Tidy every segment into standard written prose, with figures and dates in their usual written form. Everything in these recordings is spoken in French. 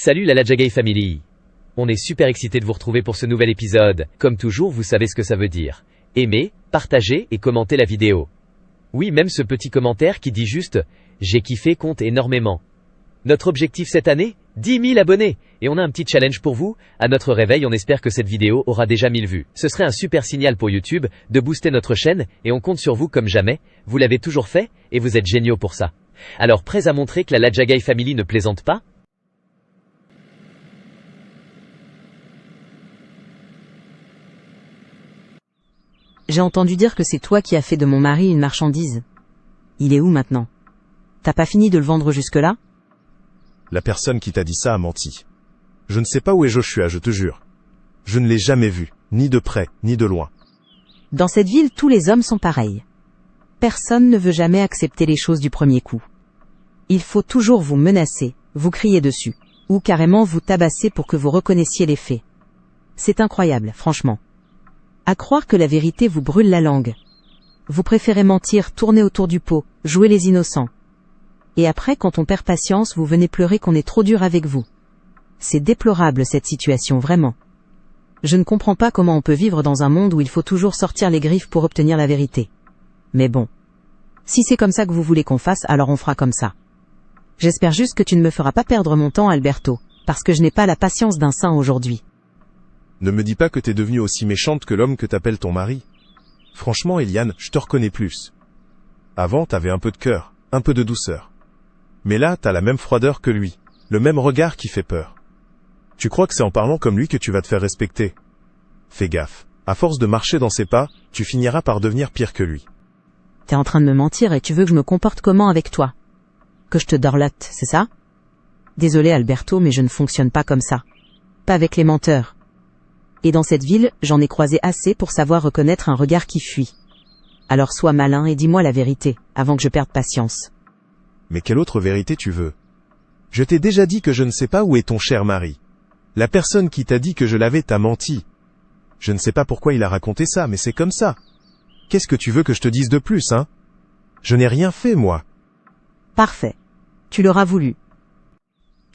Salut la Ladjagay Family. On est super excité de vous retrouver pour ce nouvel épisode. Comme toujours, vous savez ce que ça veut dire. Aimer, partager et commenter la vidéo. Oui, même ce petit commentaire qui dit juste « J'ai kiffé » compte énormément. Notre objectif cette année, 10 000 abonnés. Et on a un petit challenge pour vous. À notre réveil, on espère que cette vidéo aura déjà 1000 vues. Ce serait un super signal pour YouTube de booster notre chaîne et on compte sur vous comme jamais. Vous l'avez toujours fait et vous êtes géniaux pour ça. Alors prêts à montrer que la Ladjagay Family ne plaisante pas? J'ai entendu dire que c'est toi qui as fait de mon mari une marchandise. Il est où maintenant? T'as pas fini de le vendre jusque-là? La personne qui t'a dit ça a menti. Je ne sais pas où est Joshua, je te jure. Je ne l'ai jamais vu, ni de près, ni de loin. Dans cette ville, tous les hommes sont pareils. Personne ne veut jamais accepter les choses du premier coup. Il faut toujours vous menacer, vous crier dessus, ou carrément vous tabasser pour que vous reconnaissiez les faits. C'est incroyable, franchement. À croire que la vérité vous brûle la langue. Vous préférez mentir, tourner autour du pot, jouer les innocents. Et après, quand on perd patience, vous venez pleurer qu'on est trop dur avec vous. C'est déplorable cette situation, vraiment. Je ne comprends pas comment on peut vivre dans un monde où il faut toujours sortir les griffes pour obtenir la vérité. Mais bon. Si c'est comme ça que vous voulez qu'on fasse, alors on fera comme ça. J'espère juste que tu ne me feras pas perdre mon temps, Alberto, parce que je n'ai pas la patience d'un saint aujourd'hui. Ne me dis pas que t'es devenue aussi méchante que l'homme que t'appelles ton mari. Franchement, Eliane, je te reconnais plus. Avant, t'avais un peu de cœur, un peu de douceur. Mais là, t'as la même froideur que lui, le même regard qui fait peur. Tu crois que c'est en parlant comme lui que tu vas te faire respecter? Fais gaffe, à force de marcher dans ses pas, tu finiras par devenir pire que lui. T'es en train de me mentir et tu veux que je me comporte comment avec toi? Que je te dorlote, c'est ça? Désolé Alberto, mais je ne fonctionne pas comme ça. Pas avec les menteurs. Et dans cette ville, j'en ai croisé assez pour savoir reconnaître un regard qui fuit. Alors sois malin et dis-moi la vérité, avant que je perde patience. Mais quelle autre vérité tu veux? Je t'ai déjà dit que je ne sais pas où est ton cher mari. La personne qui t'a dit que je l'avais t'a menti. Je ne sais pas pourquoi il a raconté ça, mais c'est comme ça. Qu'est-ce que tu veux que je te dise de plus, hein? Je n'ai rien fait, moi. Parfait. Tu l'auras voulu.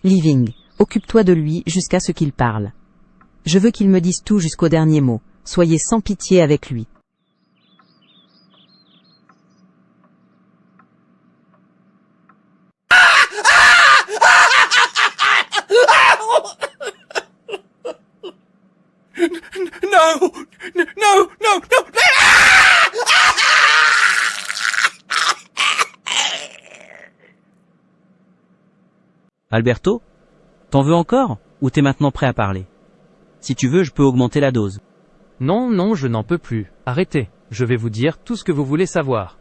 Living, occupe-toi de lui jusqu'à ce qu'il parle. Je veux qu'il me dise tout jusqu'au dernier mot. Soyez sans pitié avec lui. No! No! No! No! Alberto? T'en veux encore? Ou t'es maintenant prêt à parler? Si tu veux, je peux augmenter la dose. Non, je n'en peux plus. Arrêtez. Je vais vous dire tout ce que vous voulez savoir.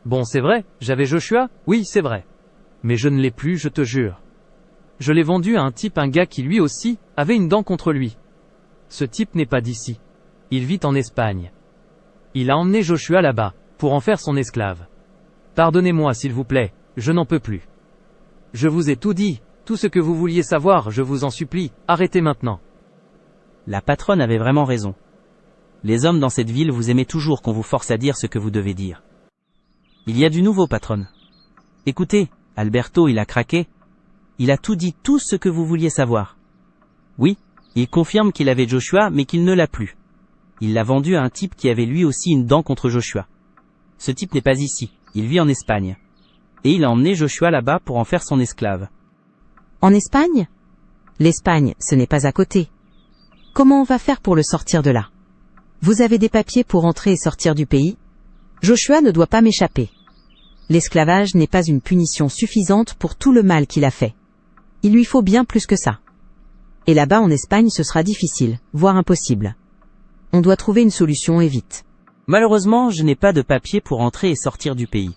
Bon, c'est vrai, j'avais Joshua? Oui, c'est vrai. Mais je ne l'ai plus, je te jure. Je l'ai vendu à un gars qui lui aussi, avait une dent contre lui. Ce type n'est pas d'ici. Il vit en Espagne. Il a emmené Joshua là-bas, pour en faire son esclave. Pardonnez-moi s'il vous plaît, je n'en peux plus. Je vous ai tout dit, tout ce que vous vouliez savoir, je vous en supplie, arrêtez maintenant. La patronne avait vraiment raison. Les hommes dans cette ville vous aimez toujours qu'on vous force à dire ce que vous devez dire. Il y a du nouveau, patronne. Écoutez, Alberto, il a craqué. Il a tout dit, tout ce que vous vouliez savoir. Oui, il confirme qu'il avait Joshua, mais qu'il ne l'a plus. Il l'a vendu à un type qui avait lui aussi une dent contre Joshua. Ce type n'est pas ici, il vit en Espagne. Et il a emmené Joshua là-bas pour en faire son esclave. En Espagne? L'Espagne, ce n'est pas à côté. Comment on va faire pour le sortir de là? Vous avez des papiers pour entrer et sortir du pays? Joshua ne doit pas m'échapper. L'esclavage n'est pas une punition suffisante pour tout le mal qu'il a fait. Il lui faut bien plus que ça. Et là-bas en Espagne, ce sera difficile, voire impossible. On doit trouver une solution et vite. Malheureusement, je n'ai pas de papier pour entrer et sortir du pays.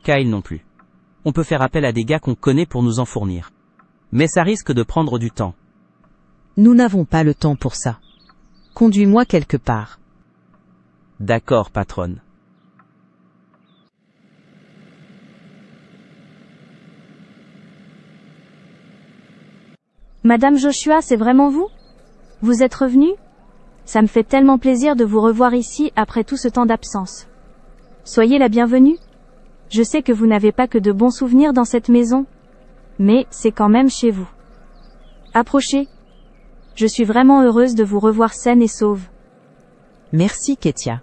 Kyle non plus. On peut faire appel à des gars qu'on connaît pour nous en fournir. Mais ça risque de prendre du temps. Nous n'avons pas le temps pour ça. Conduis-moi quelque part. D'accord, patronne. Madame Joshua, c'est vraiment vous? Vous êtes revenu? Ça me fait tellement plaisir de vous revoir ici après tout ce temps d'absence. Soyez la bienvenue. Je sais que vous n'avez pas que de bons souvenirs dans cette maison, mais c'est quand même chez vous. Approchez. Je suis vraiment heureuse de vous revoir saine et sauve. Merci, Ketia.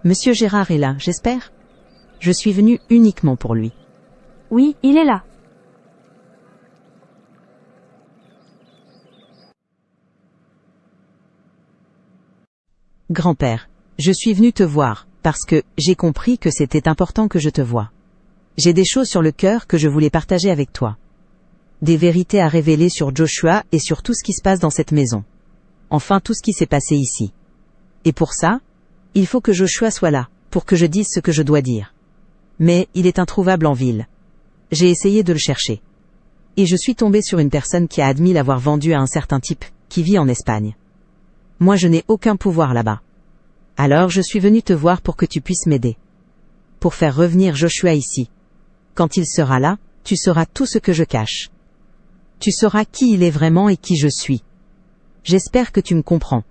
Monsieur Gérard est là, j'espère? Je suis venue uniquement pour lui. Oui, il est là. Grand-père, je suis venu te voir, parce que j'ai compris que c'était important que je te voie. J'ai des choses sur le cœur que je voulais partager avec toi. Des vérités à révéler sur Joshua et sur tout ce qui se passe dans cette maison. Enfin, tout ce qui s'est passé ici. Et pour ça, il faut que Joshua soit là, pour que je dise ce que je dois dire. Mais il est introuvable en ville. J'ai essayé de le chercher. Et je suis tombé sur une personne qui a admis l'avoir vendu à un certain type, qui vit en Espagne. Moi je n'ai aucun pouvoir là-bas. Alors je suis venu te voir pour que tu puisses m'aider. Pour faire revenir Joshua ici. Quand il sera là, tu sauras tout ce que je cache. Tu sauras qui il est vraiment et qui je suis. J'espère que tu me comprends.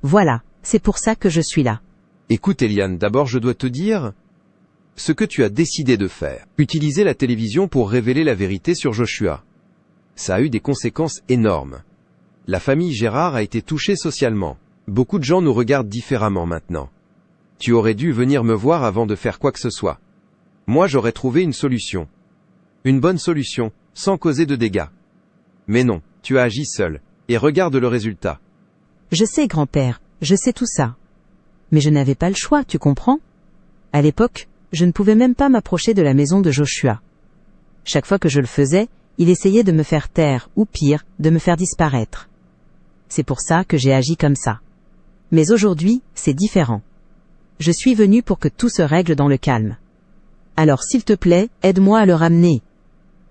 Voilà, c'est pour ça que je suis là. Écoute Eliane, d'abord je dois te dire ce que tu as décidé de faire. Utiliser la télévision pour révéler la vérité sur Joshua. Ça a eu des conséquences énormes. La famille Gérard a été touchée socialement. Beaucoup de gens nous regardent différemment maintenant. Tu aurais dû venir me voir avant de faire quoi que ce soit. Moi j'aurais trouvé une solution. Une bonne solution, sans causer de dégâts. Mais non, tu as agi seul, et regarde le résultat. Je sais, grand-père, je sais tout ça. Mais je n'avais pas le choix, tu comprends? À l'époque, je ne pouvais même pas m'approcher de la maison de Joshua. Chaque fois que je le faisais, il essayait de me faire taire, ou pire, de me faire disparaître. C'est pour ça que j'ai agi comme ça. Mais aujourd'hui, c'est différent. Je suis venu pour que tout se règle dans le calme. Alors s'il te plaît, aide-moi à le ramener.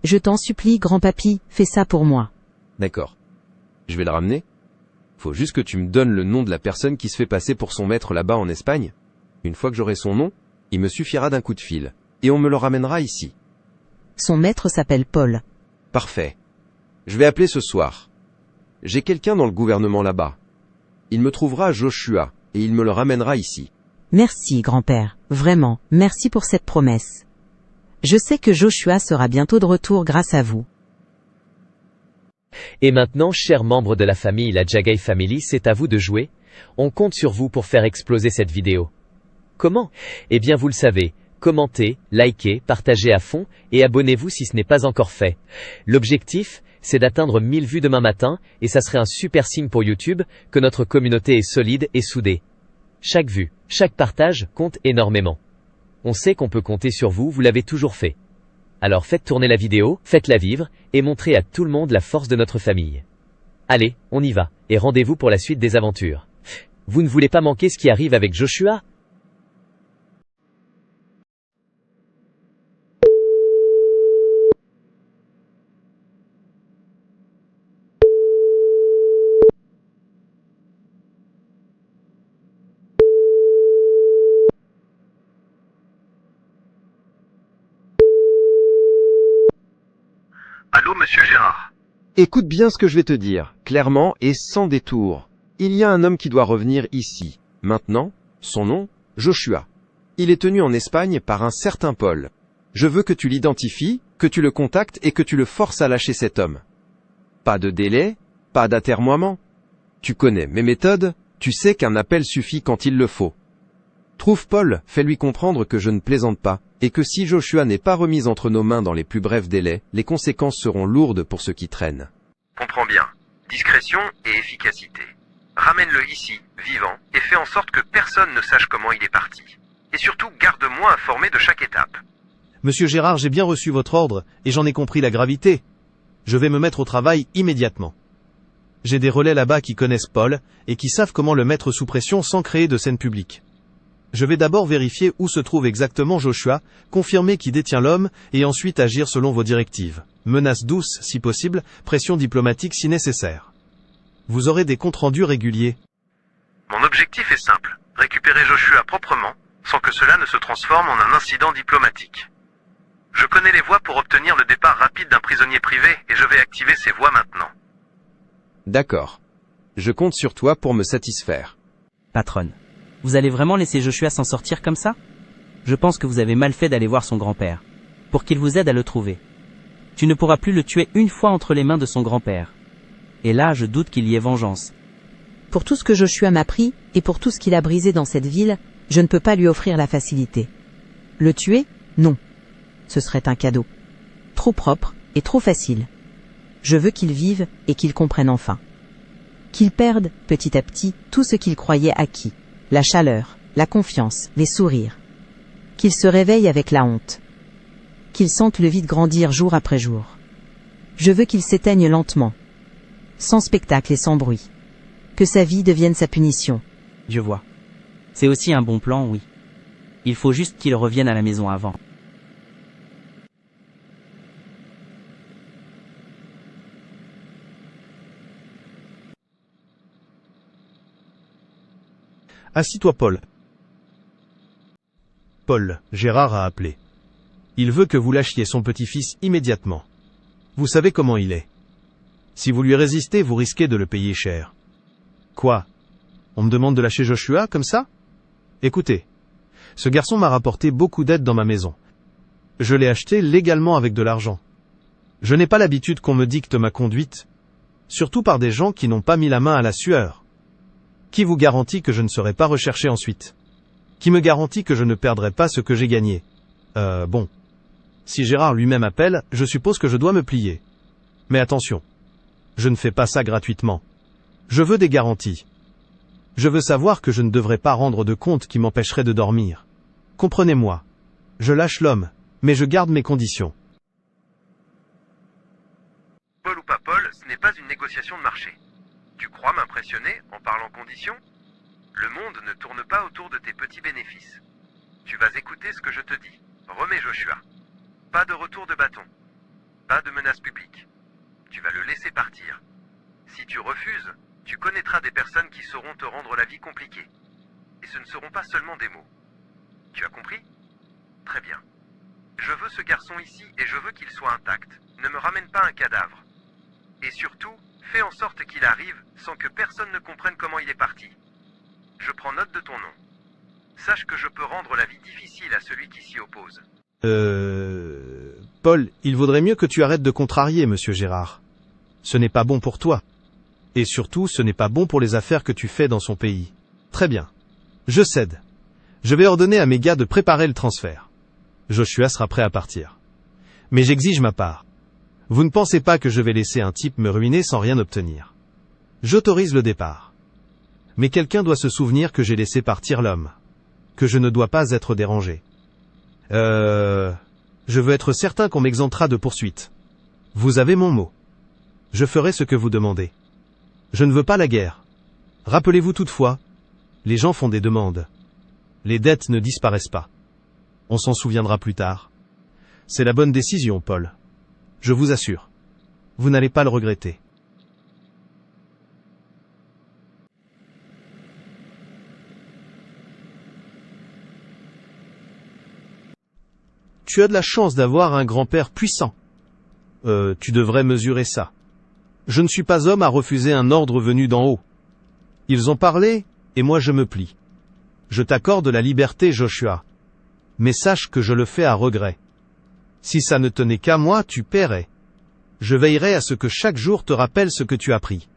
Je t'en supplie, grand-papy, fais ça pour moi. D'accord. Je vais le ramener. Faut juste que tu me donnes le nom de la personne qui se fait passer pour son maître là-bas en Espagne. Une fois que j'aurai son nom, il me suffira d'un coup de fil. Et on me le ramènera ici. Son maître s'appelle Paul. Parfait. Je vais appeler ce soir. J'ai quelqu'un dans le gouvernement là-bas. Il me trouvera Joshua, et il me le ramènera ici. Merci, grand-père. Vraiment, merci pour cette promesse. Je sais que Joshua sera bientôt de retour grâce à vous. Et maintenant, chers membres de la famille, la Jagai Family, c'est à vous de jouer. On compte sur vous pour faire exploser cette vidéo. Comment? Eh bien, vous le savez. Commentez, likez, partagez à fond, et abonnez-vous si ce n'est pas encore fait. L'objectif, c'est d'atteindre 1000 vues demain matin, et ça serait un super signe pour YouTube, que notre communauté est solide et soudée. Chaque vue, chaque partage compte énormément. On sait qu'on peut compter sur vous, vous l'avez toujours fait. Alors faites tourner la vidéo, faites-la vivre, et montrez à tout le monde la force de notre famille. Allez, on y va, et rendez-vous pour la suite des aventures. Vous ne voulez pas manquer ce qui arrive avec Joshua? Allô, monsieur Gérard. Écoute bien ce que je vais te dire, clairement et sans détour. Il y a un homme qui doit revenir ici. Maintenant, son nom, Joshua. Il est tenu en Espagne par un certain Paul. Je veux que tu l'identifies, que tu le contactes et que tu le forces à lâcher cet homme. Pas de délai, pas d'atermoiement. Tu connais mes méthodes, tu sais qu'un appel suffit quand il le faut. Trouve Paul, fais-lui comprendre que je ne plaisante pas, et que si Joshua n'est pas remis entre nos mains dans les plus brefs délais, les conséquences seront lourdes pour ceux qui traînent. Comprends bien. Discrétion et efficacité. Ramène-le ici, vivant, et fais en sorte que personne ne sache comment il est parti. Et surtout, garde-moi informé de chaque étape. Monsieur Gérard, j'ai bien reçu votre ordre, et j'en ai compris la gravité. Je vais me mettre au travail immédiatement. J'ai des relais là-bas qui connaissent Paul, et qui savent comment le mettre sous pression sans créer de scène publique. Je vais d'abord vérifier où se trouve exactement Joshua, confirmer qui détient l'homme, et ensuite agir selon vos directives. Menaces douces, si possible, pression diplomatique si nécessaire. Vous aurez des comptes rendus réguliers. Mon objectif est simple. Récupérer Joshua proprement, sans que cela ne se transforme en un incident diplomatique. Je connais les voies pour obtenir le départ rapide d'un prisonnier privé, et je vais activer ces voies maintenant. D'accord. Je compte sur toi pour me satisfaire. Patronne. Vous allez vraiment laisser Joshua s'en sortir comme ça? Je pense que vous avez mal fait d'aller voir son grand-père. Pour qu'il vous aide à le trouver. Tu ne pourras plus le tuer une fois entre les mains de son grand-père. Et là, je doute qu'il y ait vengeance. Pour tout ce que Joshua m'a pris, et pour tout ce qu'il a brisé dans cette ville, je ne peux pas lui offrir la facilité. Le tuer? Non. Ce serait un cadeau. Trop propre, et trop facile. Je veux qu'il vive, et qu'il comprenne enfin. Qu'il perde, petit à petit, tout ce qu'il croyait acquis. La chaleur, la confiance, les sourires. Qu'il se réveille avec la honte. Qu'il sente le vide grandir jour après jour. Je veux qu'il s'éteigne lentement. Sans spectacle et sans bruit. Que sa vie devienne sa punition. Je vois. C'est aussi un bon plan, oui. Il faut juste qu'il revienne à la maison avant. Assis-toi, Paul. Paul, Gérard a appelé. Il veut que vous lâchiez son petit-fils immédiatement. Vous savez comment il est. Si vous lui résistez, vous risquez de le payer cher. Quoi? On me demande de lâcher Joshua, comme ça? Écoutez, ce garçon m'a rapporté beaucoup d'aide dans ma maison. Je l'ai acheté légalement avec de l'argent. Je n'ai pas l'habitude qu'on me dicte ma conduite, surtout par des gens qui n'ont pas mis la main à la sueur. Qui vous garantit que je ne serai pas recherché ensuite? Qui me garantit que je ne perdrai pas ce que j'ai gagné? Bon. Si Gérard lui-même appelle, je suppose que je dois me plier. Mais attention. Je ne fais pas ça gratuitement. Je veux des garanties. Je veux savoir que je ne devrais pas rendre de comptes qui m'empêcheraient de dormir. Comprenez-moi. Je lâche l'homme, mais je garde mes conditions. Paul ou pas Paul, ce n'est pas une négociation de marché. Tu crois m'impressionner en parlant conditions? Le monde ne tourne pas autour de tes petits bénéfices. Tu vas écouter ce que je te dis. Remets Joshua. Pas de retour de bâton. Pas de menace publique. Tu vas le laisser partir. Si tu refuses, tu connaîtras des personnes qui sauront te rendre la vie compliquée. Et ce ne seront pas seulement des mots. Tu as compris? Très bien. Je veux ce garçon ici et je veux qu'il soit intact. Ne me ramène pas un cadavre. Et surtout, fais en sorte qu'il arrive sans que personne ne comprenne comment il est parti. Je prends note de ton nom. Sache que je peux rendre la vie difficile à celui qui s'y oppose. Paul, il vaudrait mieux que tu arrêtes de contrarier, monsieur Gérard. Ce n'est pas bon pour toi. Et surtout, ce n'est pas bon pour les affaires que tu fais dans son pays. Très bien. Je cède. Je vais ordonner à mes gars de préparer le transfert. Joshua sera prêt à partir. Mais j'exige ma part. Vous ne pensez pas que je vais laisser un type me ruiner sans rien obtenir. J'autorise le départ. Mais quelqu'un doit se souvenir que j'ai laissé partir l'homme. Que je ne dois pas être dérangé. Je veux être certain qu'on m'exemptera de poursuite. Vous avez mon mot. Je ferai ce que vous demandez. Je ne veux pas la guerre. Rappelez-vous toutefois, les gens font des demandes. Les dettes ne disparaissent pas. On s'en souviendra plus tard. C'est la bonne décision, Paul. Je vous assure. Vous n'allez pas le regretter. Tu as de la chance d'avoir un grand-père puissant. Tu devrais mesurer ça. Je ne suis pas homme à refuser un ordre venu d'en haut. Ils ont parlé, et moi je me plie. Je t'accorde la liberté, Joshua. Mais sache que je le fais à regret. Si ça ne tenait qu'à moi, tu paierais. Je veillerai à ce que chaque jour te rappelle ce que tu as pris.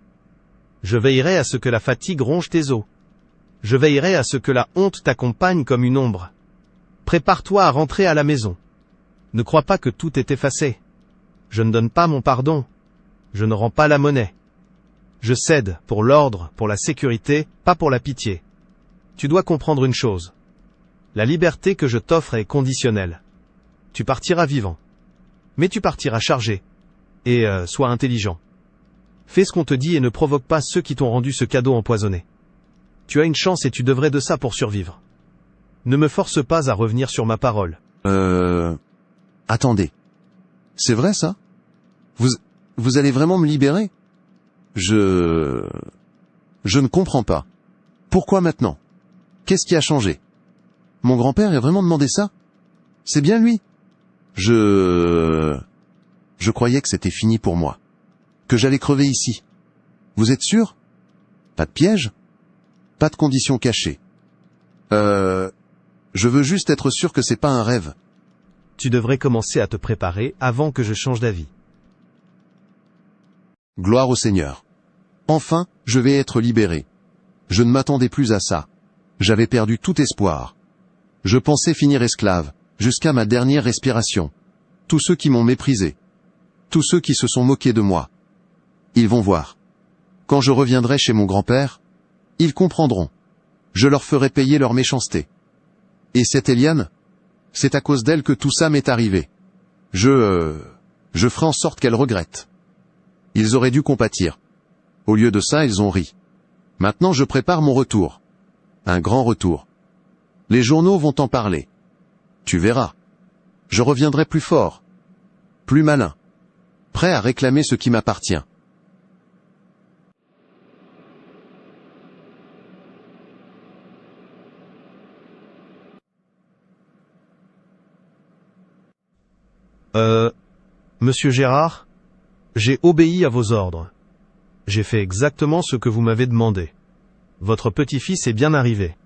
Je veillerai à ce que la fatigue ronge tes os. Je veillerai à ce que la honte t'accompagne comme une ombre. Prépare-toi à rentrer à la maison. Ne crois pas que tout est effacé. Je ne donne pas mon pardon. Je ne rends pas la monnaie. Je cède pour l'ordre, pour la sécurité, pas pour la pitié. Tu dois comprendre une chose. La liberté que je t'offre est conditionnelle. Tu partiras vivant. Mais tu partiras chargé. Et sois intelligent. Fais ce qu'on te dit et ne provoque pas ceux qui t'ont rendu ce cadeau empoisonné. Tu as une chance et tu devrais de ça pour survivre. Ne me force pas à revenir sur ma parole. Attendez. C'est vrai ça? Vous allez vraiment me libérer? Je ne comprends pas. Pourquoi maintenant? Qu'est-ce qui a changé? Mon grand-père a vraiment demandé ça? C'est bien lui? Je croyais que c'était fini pour moi. Que j'allais crever ici. Vous êtes sûr? Pas de piège? Pas de conditions cachées. Je veux juste être sûr que c'est pas un rêve. Tu devrais commencer à te préparer avant que je change d'avis. Gloire au Seigneur. Enfin, je vais être libéré. Je ne m'attendais plus à ça. J'avais perdu tout espoir. Je pensais finir esclave, jusqu'à ma dernière respiration. Tous ceux qui m'ont méprisé. Tous ceux qui se sont moqués de moi. Ils vont voir. Quand je reviendrai chez mon grand-père, ils comprendront. Je leur ferai payer leur méchanceté. Et cette Eliane? C'est à cause d'elle que tout ça m'est arrivé. Je ferai en sorte qu'elle regrette. Ils auraient dû compatir. Au lieu de ça, ils ont ri. Maintenant, je prépare mon retour. Un grand retour. Les journaux vont en parler. Tu verras. Je reviendrai plus fort. Plus malin. Prêt à réclamer ce qui m'appartient. Monsieur Gérard, j'ai obéi à vos ordres. J'ai fait exactement ce que vous m'avez demandé. Votre petit-fils est bien arrivé.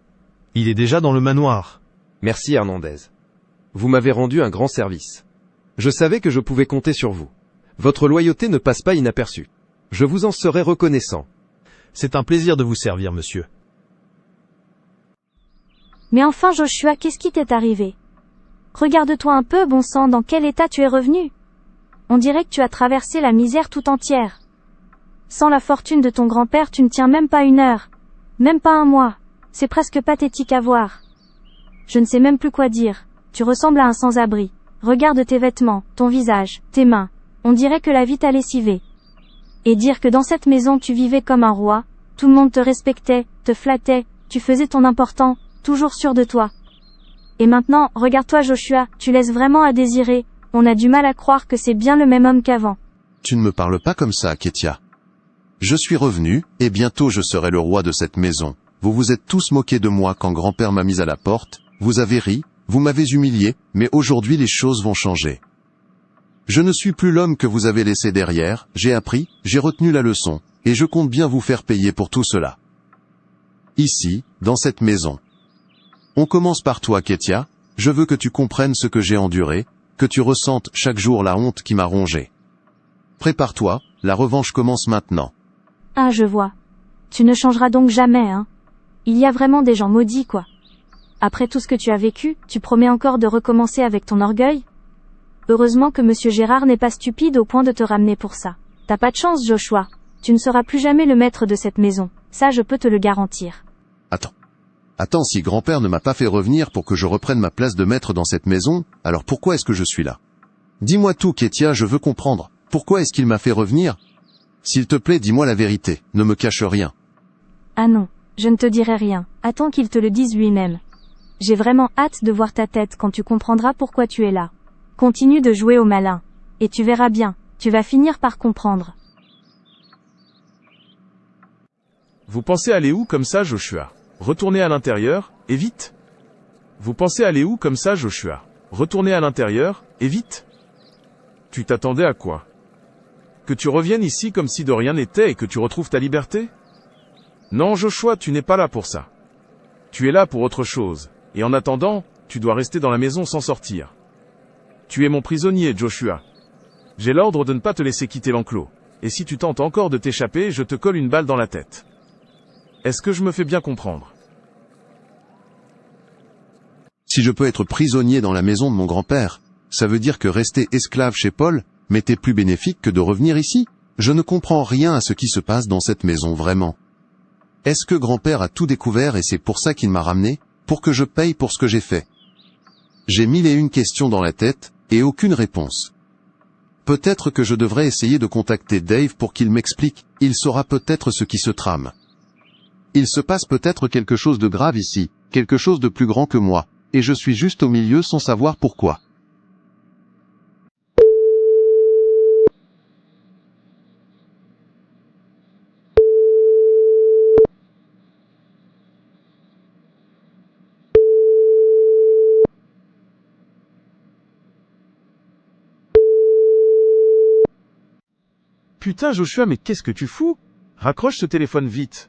Il est déjà dans le manoir. Merci Hernandez. Vous m'avez rendu un grand service. Je savais que je pouvais compter sur vous. Votre loyauté ne passe pas inaperçue. Je vous en serai reconnaissant. C'est un plaisir de vous servir, monsieur. Mais enfin Joshua, qu'est-ce qui t'est arrivé? Regarde-toi un peu, bon sang, dans quel état tu es revenu? On dirait que tu as traversé la misère tout entière. Sans la fortune de ton grand-père, tu ne tiens même pas 1 heure. Même pas 1 mois. C'est presque pathétique à voir. Je ne sais même plus quoi dire. Tu ressembles à un sans-abri. Regarde tes vêtements, ton visage, tes mains. On dirait que la vie t'a lessivé. Et dire que dans cette maison tu vivais comme un roi, tout le monde te respectait, te flattait, tu faisais ton important, toujours sûr de toi. Et maintenant, regarde-toi Joshua, tu laisses vraiment à désirer, on a du mal à croire que c'est bien le même homme qu'avant. Tu ne me parles pas comme ça, Ketia. Je suis revenu, et bientôt je serai le roi de cette maison. Vous vous êtes tous moqués de moi quand grand-père m'a mis à la porte, vous avez ri, vous m'avez humilié, mais aujourd'hui les choses vont changer. Je ne suis plus l'homme que vous avez laissé derrière, j'ai appris, j'ai retenu la leçon, et je compte bien vous faire payer pour tout cela. Ici, dans cette maison. On commence par toi, Ketia, je veux que tu comprennes ce que j'ai enduré, que tu ressentes chaque jour la honte qui m'a rongé. Prépare-toi, la revanche commence maintenant. Ah, je vois. Tu ne changeras donc jamais, hein. Il y a vraiment des gens maudits, quoi. Après tout ce que tu as vécu, tu promets encore de recommencer avec ton orgueil? Heureusement que Monsieur Gérard n'est pas stupide au point de te ramener pour ça. T'as pas de chance, Joshua. Tu ne seras plus jamais le maître de cette maison. Ça, je peux te le garantir. Attends, si grand-père ne m'a pas fait revenir pour que je reprenne ma place de maître dans cette maison, alors pourquoi est-ce que je suis là? Dis-moi tout, Ketia, je veux comprendre. Pourquoi est-ce qu'il m'a fait revenir? S'il te plaît, dis-moi la vérité, ne me cache rien. Ah non, je ne te dirai rien. Attends qu'il te le dise lui-même. J'ai vraiment hâte de voir ta tête quand tu comprendras pourquoi tu es là. Continue de jouer au malin. Et tu verras bien, tu vas finir par comprendre. Vous pensez aller où comme ça, Joshua? Retournez à l'intérieur, et vite. Vous pensez aller où comme ça, Joshua? Retournez à l'intérieur, et vite. Tu t'attendais à quoi? Que tu reviennes ici comme si de rien n'était et que tu retrouves ta liberté? Non, Joshua, tu n'es pas là pour ça. Tu es là pour autre chose, et en attendant, tu dois rester dans la maison sans sortir. Tu es mon prisonnier, Joshua. J'ai l'ordre de ne pas te laisser quitter l'enclos, et si tu tentes encore de t'échapper, je te colle une balle dans la tête. Est-ce que je me fais bien comprendre? Si je peux être prisonnier dans la maison de mon grand-père, ça veut dire que rester esclave chez Paul m'était plus bénéfique que de revenir ici? Je ne comprends rien à ce qui se passe dans cette maison vraiment. Est-ce que grand-père a tout découvert et c'est pour ça qu'il m'a ramené, pour que je paye pour ce que j'ai fait? J'ai 1001 questions dans la tête, et aucune réponse. Peut-être que je devrais essayer de contacter Dave pour qu'il m'explique, il saura peut-être ce qui se trame. Il se passe peut-être quelque chose de grave ici, quelque chose de plus grand que moi, et je suis juste au milieu sans savoir pourquoi. Putain, Joshua, mais qu'est-ce que tu fous? Raccroche ce téléphone vite.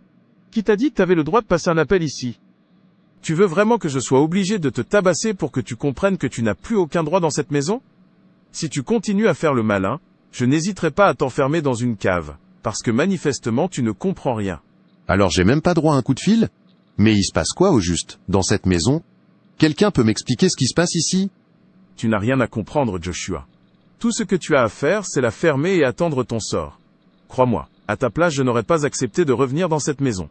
Qui t'a dit que t'avais le droit de passer un appel ici? Tu veux vraiment que je sois obligé de te tabasser pour que tu comprennes que tu n'as plus aucun droit dans cette maison? Si tu continues à faire le malin, je n'hésiterai pas à t'enfermer dans une cave. Parce que manifestement tu ne comprends rien. Alors j'ai même pas droit à un coup de fil? Mais il se passe quoi au juste, dans cette maison? Quelqu'un peut m'expliquer ce qui se passe ici? Tu n'as rien à comprendre, Joshua. Tout ce que tu as à faire, c'est la fermer et attendre ton sort. Crois-moi, à ta place je n'aurais pas accepté de revenir dans cette maison.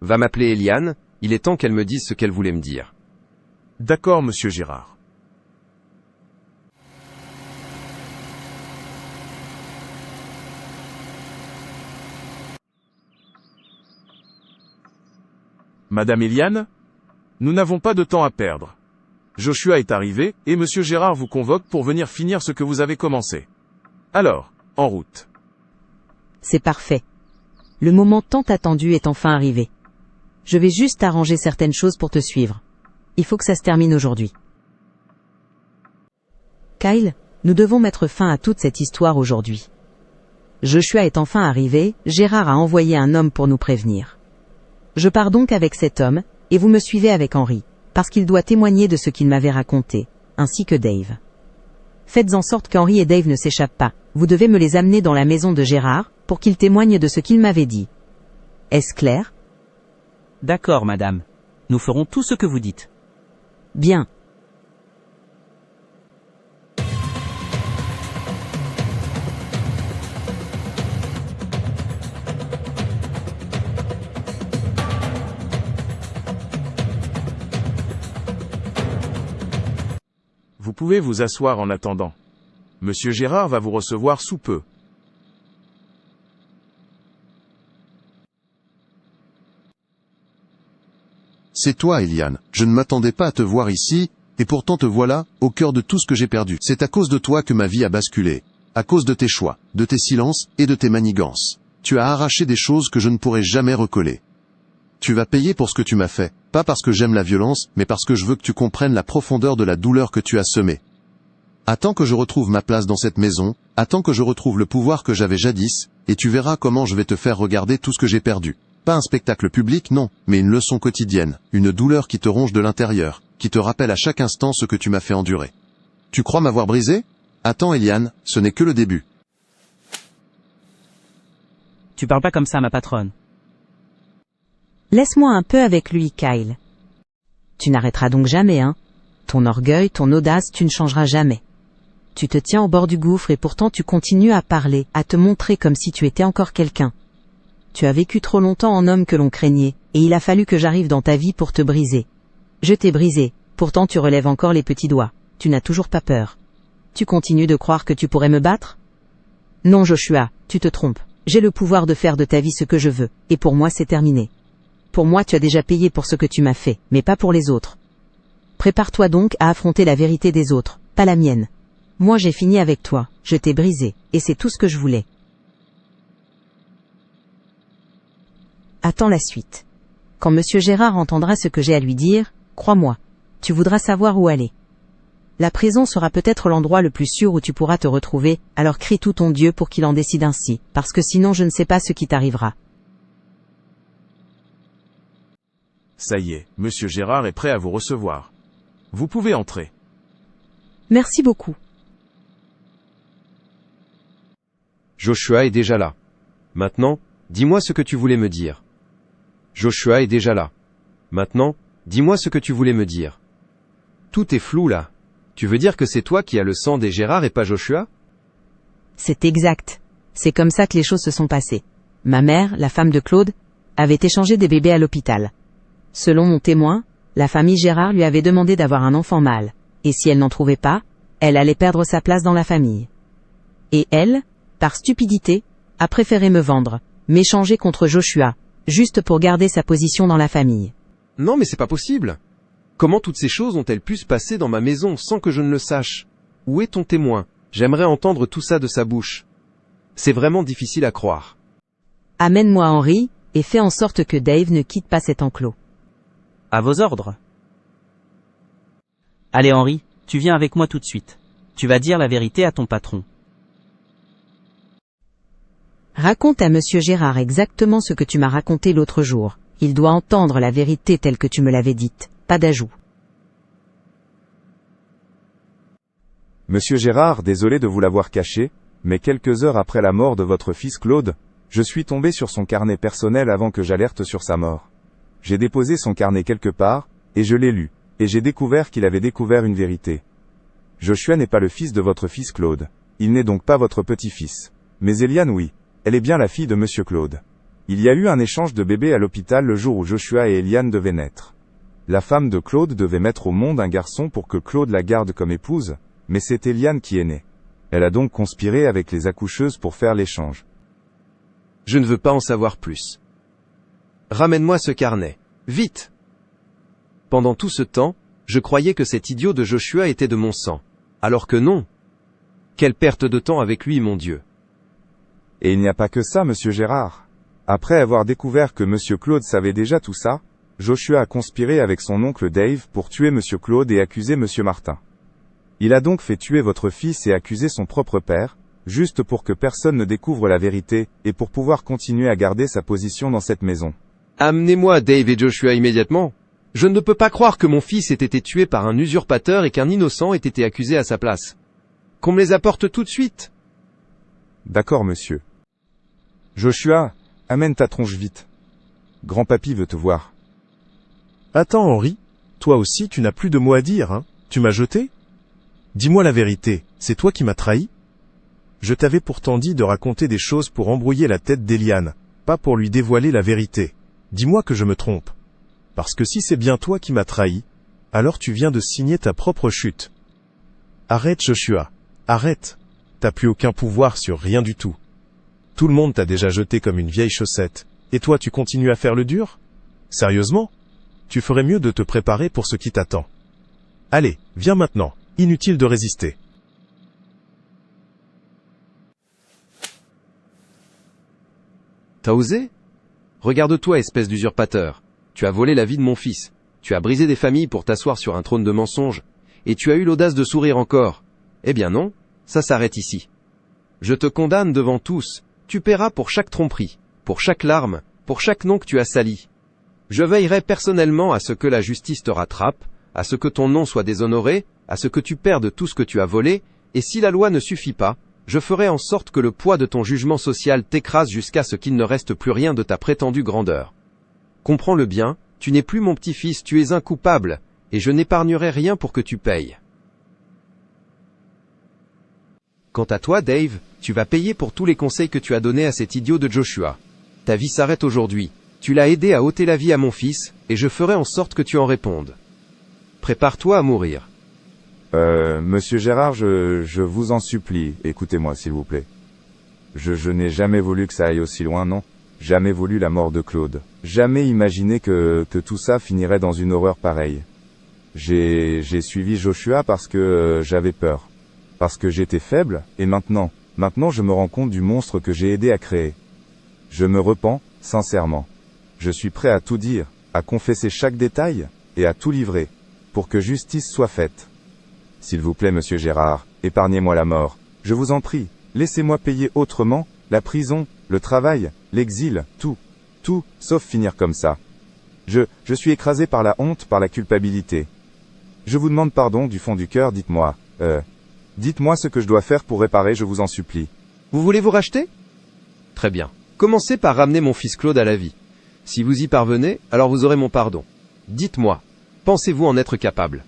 Va m'appeler Eliane, il est temps qu'elle me dise ce qu'elle voulait me dire. D'accord, monsieur Gérard. Madame Eliane? Nous n'avons pas de temps à perdre. Joshua est arrivé, et monsieur Gérard vous convoque pour venir finir ce que vous avez commencé. Alors, en route. C'est parfait. Le moment tant attendu est enfin arrivé. Je vais juste arranger certaines choses pour te suivre. Il faut que ça se termine aujourd'hui. Kyle, nous devons mettre fin à toute cette histoire aujourd'hui. Joshua est enfin arrivé, Gérard a envoyé un homme pour nous prévenir. Je pars donc avec cet homme, et vous me suivez avec Henry, parce qu'il doit témoigner de ce qu'il m'avait raconté, ainsi que Dave. Faites en sorte qu'Henry et Dave ne s'échappent pas, vous devez me les amener dans la maison de Gérard, pour qu'ils témoignent de ce qu'il m'avait dit. Est-ce clair? D'accord, madame. Nous ferons tout ce que vous dites. Bien. Vous pouvez vous asseoir en attendant. Monsieur Gérard va vous recevoir sous peu. C'est toi, Eliane. Je ne m'attendais pas à te voir ici, et pourtant te voilà, au cœur de tout ce que j'ai perdu. C'est à cause de toi que ma vie a basculé. À cause de tes choix, de tes silences, et de tes manigances. Tu as arraché des choses que je ne pourrai jamais recoller. Tu vas payer pour ce que tu m'as fait, pas parce que j'aime la violence, mais parce que je veux que tu comprennes la profondeur de la douleur que tu as semée. Attends que je retrouve ma place dans cette maison, attends que je retrouve le pouvoir que j'avais jadis, et tu verras comment je vais te faire regarder tout ce que j'ai perdu. Pas un spectacle public, non, mais une leçon quotidienne, une douleur qui te ronge de l'intérieur, qui te rappelle à chaque instant ce que tu m'as fait endurer. Tu crois m'avoir brisé? Attends, Eliane, ce n'est que le début. Tu parles pas comme ça, ma patronne. Laisse-moi un peu avec lui, Kyle. Tu n'arrêteras donc jamais, hein? Ton orgueil, ton audace, tu ne changeras jamais. Tu te tiens au bord du gouffre et pourtant tu continues à parler, à te montrer comme si tu étais encore quelqu'un. Tu as vécu trop longtemps en homme que l'on craignait, et il a fallu que j'arrive dans ta vie pour te briser. Je t'ai brisé, pourtant tu relèves encore les petits doigts, tu n'as toujours pas peur. Tu continues de croire que tu pourrais me battre? Non, Joshua, tu te trompes. J'ai le pouvoir de faire de ta vie ce que je veux, et pour moi c'est terminé. Pour moi tu as déjà payé pour ce que tu m'as fait, mais pas pour les autres. Prépare-toi donc à affronter la vérité des autres, pas la mienne. Moi j'ai fini avec toi, je t'ai brisé, et c'est tout ce que je voulais. Attends la suite. Quand monsieur Gérard entendra ce que j'ai à lui dire, crois-moi, tu voudras savoir où aller. La prison sera peut-être l'endroit le plus sûr où tu pourras te retrouver, alors crie tout ton Dieu pour qu'il en décide ainsi, parce que sinon je ne sais pas ce qui t'arrivera. Ça y est, monsieur Gérard est prêt à vous recevoir. Vous pouvez entrer. Merci beaucoup. Joshua est déjà là. Maintenant, dis-moi ce que tu voulais me dire. Joshua est déjà là. Maintenant, dis-moi ce que tu voulais me dire. Tout est flou là. Tu veux dire que c'est toi qui as le sang des Gérard et pas Joshua? C'est exact. C'est comme ça que les choses se sont passées. Ma mère, la femme de Claude, avait échangé des bébés à l'hôpital. Selon mon témoin, la famille Gérard lui avait demandé d'avoir un enfant mâle, et si elle n'en trouvait pas, elle allait perdre sa place dans la famille. Et elle, par stupidité, a préféré me vendre, m'échanger contre Joshua, juste pour garder sa position dans la famille. Non mais c'est pas possible. Comment toutes ces choses ont-elles pu se passer dans ma maison sans que je ne le sache? Où est ton témoin? J'aimerais entendre tout ça de sa bouche. C'est vraiment difficile à croire. Amène-moi Henry, et fais en sorte que Dave ne quitte pas cet enclos. À vos ordres. Allez Henry, tu viens avec moi tout de suite. Tu vas dire la vérité à ton patron. Raconte à monsieur Gérard exactement ce que tu m'as raconté l'autre jour. Il doit entendre la vérité telle que tu me l'avais dite, pas d'ajout. Monsieur Gérard, désolé de vous l'avoir caché, mais quelques heures après la mort de votre fils Claude, je suis tombé sur son carnet personnel avant que j'alerte sur sa mort. J'ai déposé son carnet quelque part, et je l'ai lu, et j'ai découvert qu'il avait découvert une vérité. Joshua n'est pas le fils de votre fils Claude. Il n'est donc pas votre petit-fils. Mais Eliane oui. Elle est bien la fille de monsieur Claude. Il y a eu un échange de bébés à l'hôpital le jour où Joshua et Eliane devaient naître. La femme de Claude devait mettre au monde un garçon pour que Claude la garde comme épouse, mais c'est Eliane qui est née. Elle a donc conspiré avec les accoucheuses pour faire l'échange. Je ne veux pas en savoir plus. Ramène-moi ce carnet. Vite! Pendant tout ce temps, je croyais que cet idiot de Joshua était de mon sang. Alors que non. Quelle perte de temps avec lui, mon Dieu. Et il n'y a pas que ça, monsieur Gérard. Après avoir découvert que monsieur Claude savait déjà tout ça, Joshua a conspiré avec son oncle Dave pour tuer monsieur Claude et accuser monsieur Martin. Il a donc fait tuer votre fils et accuser son propre père, juste pour que personne ne découvre la vérité, et pour pouvoir continuer à garder sa position dans cette maison. Amenez-moi Dave et Joshua immédiatement. Je ne peux pas croire que mon fils ait été tué par un usurpateur et qu'un innocent ait été accusé à sa place. Qu'on me les apporte tout de suite. D'accord, monsieur. Joshua, amène ta tronche vite. Grand-papy veut te voir. Attends, Henri. Toi aussi, tu n'as plus de mots à dire, hein? Tu m'as jeté? Dis-moi la vérité, c'est toi qui m'as trahi? Je t'avais pourtant dit de raconter des choses pour embrouiller la tête d'Eliane, pas pour lui dévoiler la vérité. Dis-moi que je me trompe. Parce que si c'est bien toi qui m'as trahi, alors tu viens de signer ta propre chute. Arrête, Joshua. Arrête. T'as plus aucun pouvoir sur rien du tout. Tout le monde t'a déjà jeté comme une vieille chaussette. Et toi tu continues à faire le dur? Sérieusement? Tu ferais mieux de te préparer pour ce qui t'attend. Allez, viens maintenant. Inutile de résister. T'as osé? Regarde-toi, espèce d'usurpateur. Tu as volé la vie de mon fils. Tu as brisé des familles pour t'asseoir sur un trône de mensonges. Et tu as eu l'audace de sourire encore. Eh bien non, ça s'arrête ici. Je te condamne devant tous. Tu paieras pour chaque tromperie, pour chaque larme, pour chaque nom que tu as sali. Je veillerai personnellement à ce que la justice te rattrape, à ce que ton nom soit déshonoré, à ce que tu perdes tout ce que tu as volé, et si la loi ne suffit pas, je ferai en sorte que le poids de ton jugement social t'écrase jusqu'à ce qu'il ne reste plus rien de ta prétendue grandeur. Comprends-le bien, tu n'es plus mon petit-fils, tu es un coupable, et je n'épargnerai rien pour que tu payes. Quant à toi, Dave, tu vas payer pour tous les conseils que tu as donnés à cet idiot de Joshua. Ta vie s'arrête aujourd'hui. Tu l'as aidé à ôter la vie à mon fils, et je ferai en sorte que tu en répondes. Prépare-toi à mourir. Monsieur Gérard, je vous en supplie, écoutez-moi s'il vous plaît. Je n'ai jamais voulu que ça aille aussi loin, non. Jamais voulu la mort de Claude. Jamais imaginé que tout ça finirait dans une horreur pareille. J'ai suivi Joshua parce que j'avais peur. Parce que j'étais faible, et maintenant je me rends compte du monstre que j'ai aidé à créer. Je me repens, sincèrement. Je suis prêt à tout dire, à confesser chaque détail, et à tout livrer, pour que justice soit faite. S'il vous plaît, monsieur Gérard, épargnez-moi la mort. Je vous en prie, laissez-moi payer autrement, la prison, le travail, l'exil, tout, sauf finir comme ça. Je suis écrasé par la honte, par la culpabilité. Je vous demande pardon du fond du cœur, dites-moi ce que je dois faire pour réparer, je vous en supplie. Vous voulez vous racheter? Très bien. Commencez par ramener mon fils Claude à la vie. Si vous y parvenez, alors vous aurez mon pardon. Dites-moi, pensez-vous en être capable?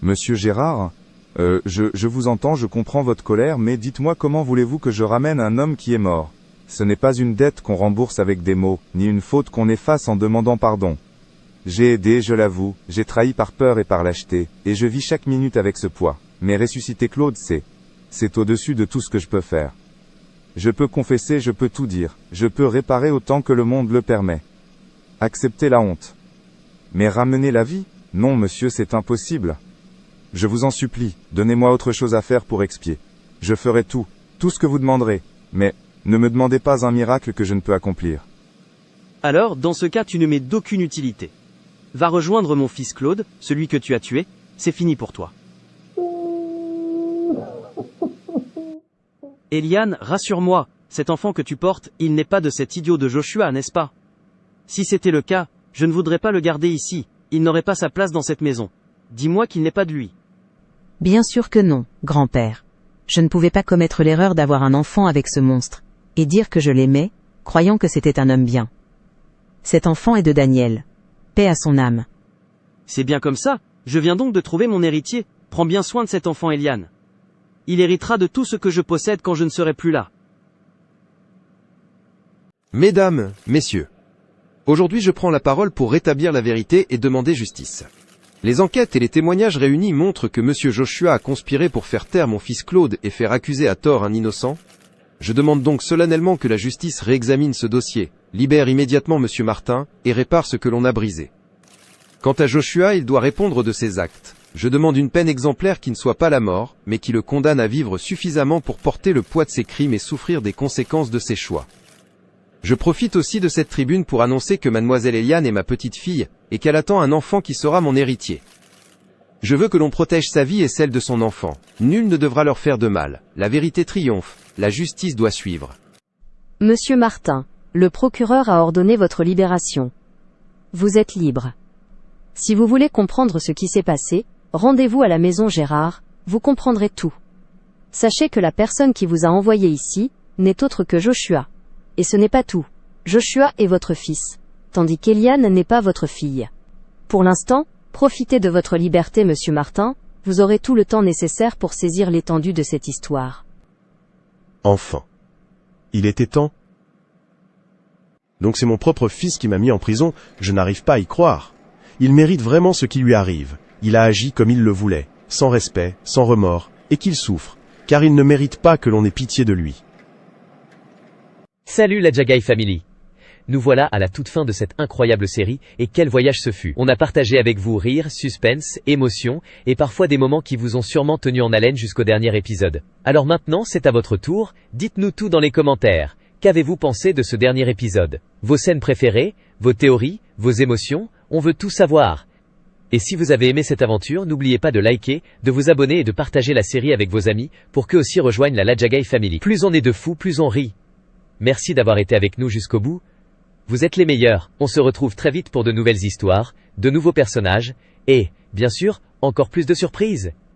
Monsieur Gérard, je vous entends, je comprends votre colère, mais dites-moi comment voulez-vous que je ramène un homme qui est mort? Ce n'est pas une dette qu'on rembourse avec des mots, ni une faute qu'on efface en demandant pardon. J'ai aidé, je l'avoue, j'ai trahi par peur et par lâcheté, et je vis chaque minute avec ce poids. Mais ressusciter Claude, c'est au-dessus de tout ce que je peux faire. Je peux confesser, je peux tout dire, je peux réparer autant que le monde le permet. Accepter la honte. Mais ramener la vie? Non, monsieur, c'est impossible. Je vous en supplie, donnez-moi autre chose à faire pour expier. Je ferai tout ce que vous demanderez, mais ne me demandez pas un miracle que je ne peux accomplir. Alors, dans ce cas, tu ne m'es d'aucune utilité. Va rejoindre mon fils Claude, celui que tu as tué, c'est fini pour toi. Eliane, rassure-moi, cet enfant que tu portes, il n'est pas de cet idiot de Joshua, n'est-ce pas? Si c'était le cas, je ne voudrais pas le garder ici, il n'aurait pas sa place dans cette maison. Dis-moi qu'il n'est pas de lui. Bien sûr que non, grand-père. Je ne pouvais pas commettre l'erreur d'avoir un enfant avec ce monstre, et dire que je l'aimais, croyant que c'était un homme bien. Cet enfant est de Daniel. Paix à son âme. C'est bien comme ça, je viens donc de trouver mon héritier, prends bien soin de cet enfant Eliane. Il héritera de tout ce que je possède quand je ne serai plus là. Mesdames, messieurs, aujourd'hui je prends la parole pour rétablir la vérité et demander justice. Les enquêtes et les témoignages réunis montrent que Monsieur Joshua a conspiré pour faire taire mon fils Claude et faire accuser à tort un innocent. Je demande donc solennellement que la justice réexamine ce dossier, libère immédiatement Monsieur Martin et répare ce que l'on a brisé. Quant à Joshua, il doit répondre de ses actes. Je demande une peine exemplaire qui ne soit pas la mort, mais qui le condamne à vivre suffisamment pour porter le poids de ses crimes et souffrir des conséquences de ses choix. Je profite aussi de cette tribune pour annoncer que mademoiselle Eliane est ma petite fille, et qu'elle attend un enfant qui sera mon héritier. Je veux que l'on protège sa vie et celle de son enfant. Nul ne devra leur faire de mal. La vérité triomphe. La justice doit suivre. Monsieur Martin, le procureur a ordonné votre libération. Vous êtes libre. Si vous voulez comprendre ce qui s'est passé, rendez-vous à la maison Gérard, vous comprendrez tout. Sachez que la personne qui vous a envoyé ici, n'est autre que Joshua. Et ce n'est pas tout. Joshua est votre fils, tandis qu'Eliane n'est pas votre fille. Pour l'instant, profitez de votre liberté, monsieur Martin, vous aurez tout le temps nécessaire pour saisir l'étendue de cette histoire. Enfin. Il était temps. Donc c'est mon propre fils qui m'a mis en prison, je n'arrive pas à y croire. Il mérite vraiment ce qui lui arrive. Il a agi comme il le voulait, sans respect, sans remords, et qu'il souffre, car il ne mérite pas que l'on ait pitié de lui. Salut la Jagai Family. Nous voilà à la toute fin de cette incroyable série, et quel voyage ce fut. On a partagé avec vous rire, suspense, émotion, et parfois des moments qui vous ont sûrement tenu en haleine jusqu'au dernier épisode. Alors maintenant, c'est à votre tour, dites-nous tout dans les commentaires. Qu'avez-vous pensé de ce dernier épisode? Vos scènes préférées, vos théories, vos émotions, on veut tout savoir. Et si vous avez aimé cette aventure, n'oubliez pas de liker, de vous abonner et de partager la série avec vos amis, pour qu'eux aussi rejoignent la Jagai Family. Plus on est de fous, plus on rit. Merci d'avoir été avec nous jusqu'au bout. Vous êtes les meilleurs. On se retrouve très vite pour de nouvelles histoires, de nouveaux personnages, et, bien sûr, encore plus de surprises.